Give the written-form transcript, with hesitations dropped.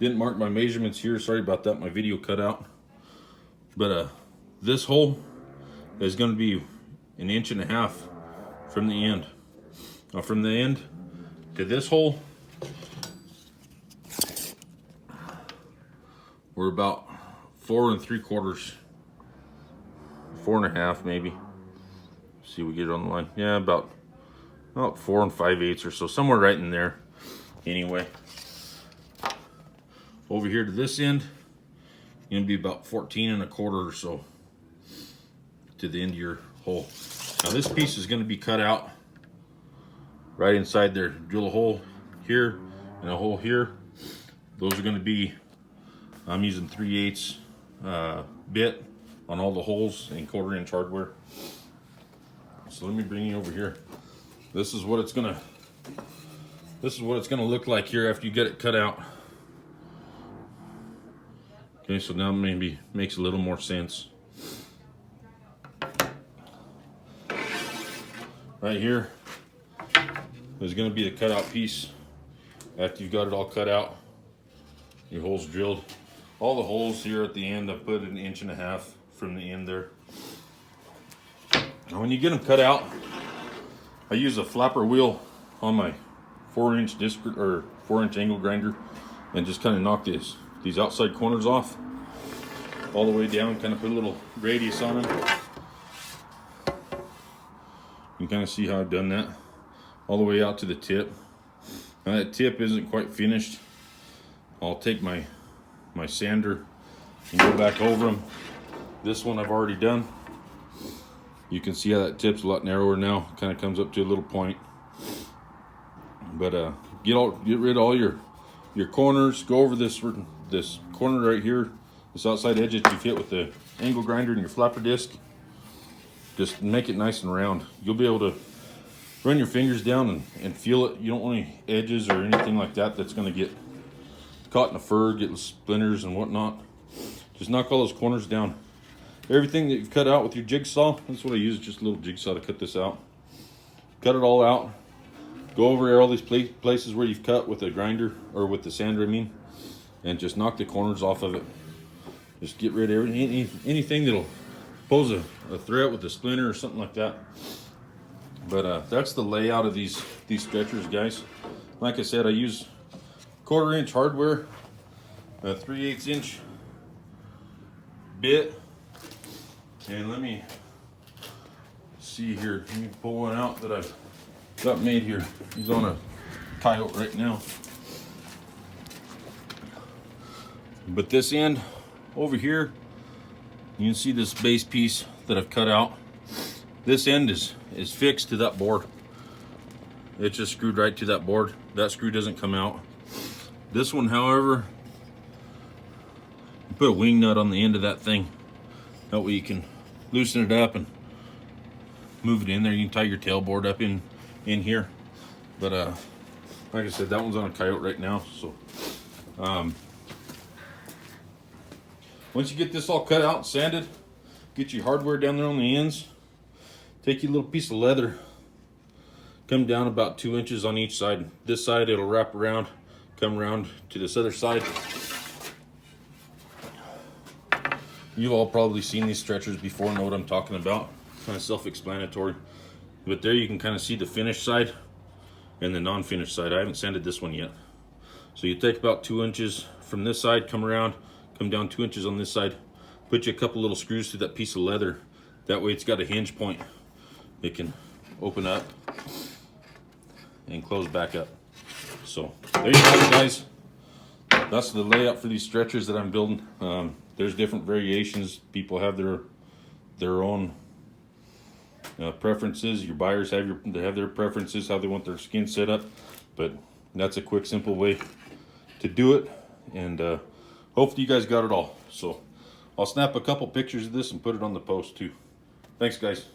Didn't mark my measurements here. Sorry about that. My video cut out. But this hole is going to be 1.5 inches from the end. Now from the end to this hole, we're about 4 3/4, 4.5 maybe. See, we get it on the line. Yeah, about 4 5/8 or so, somewhere right in there. Anyway, over here to this end, gonna be about 14 1/4 or so to the end of your hole. Now this piece is gonna be cut out right inside there. Drill a hole here and a hole here. Those are gonna be, I'm using 3/8 bit on all the holes and 1/4 inch hardware. So let me bring you over here. This is what it's gonna look like here after you get it cut out. Okay, so now maybe makes a little more sense. Right here is going to be the cutout piece. After you've got it all cut out, your holes drilled. All the holes here at the end, I put 1.5 inches from the end there. Now when you get them cut out, I use a flapper wheel on my 4-inch disc or 4-inch angle grinder and just kind of knock these outside corners off all the way down, kind of put a little radius on them. You can kind of see how I've done that all the way out to the tip. Now that tip isn't quite finished. I'll take my sander and go back over them. This one I've already done. You can see how that tip's a lot narrower now. Kind of comes up to a little point. But get rid of all your corners. Go over this corner right here, this outside edge that you've hit with the angle grinder and your flapper disc. Just make it nice and round. You'll be able to run your fingers down and feel it. You don't want any edges or anything like that that's going to get caught in the fur, get splinters and whatnot. Just knock all those corners down. Everything that you've cut out with your jigsaw, that's what I use, just a little jigsaw to cut this out. Cut it all out. Go over all these places where you've cut with a grinder, or with the sander I mean, and just knock the corners off of it. Just get rid of anything that'll pose a threat with a splinter or something like that. But that's the layout of these stretchers, guys. Like I said, I use 1/4 inch hardware, a 3/8 inch bit, and let me see here. Let me pull one out that I've got made here. He's on a Coyote right now. But this end over here, you can see this base piece that I've cut out. This end is fixed to that board. It's just screwed right to that board. That screw doesn't come out. This one, however, you put a wing nut on the end of that thing. That way you can loosen it up and move it in there. You can tie your tailboard up in here. But like I said, that one's on a Coyote right now. So once you get this all cut out and sanded, get your hardware down there on the ends. Take your little piece of leather, come down about 2 inches on each side. This side it'll wrap around, come around to this other side. You've all probably seen these stretchers before, know what I'm talking about. Kind of self-explanatory. But there you can kind of see the finished side and the non-finished side. I haven't sanded this one yet. So you take about 2 inches from this side, come around, come down 2 inches on this side, put you a couple little screws through that piece of leather. That way it's got a hinge point. It can open up and close back up. So there you have it, guys. That's the layout for these stretchers that I'm building. There's different variations. People have their own preferences. Your buyers have their preferences, how they want their skin set up. But that's a quick, simple way to do it. And hopefully you guys got it all. So I'll snap a couple pictures of this and put it on the post too. Thanks, guys.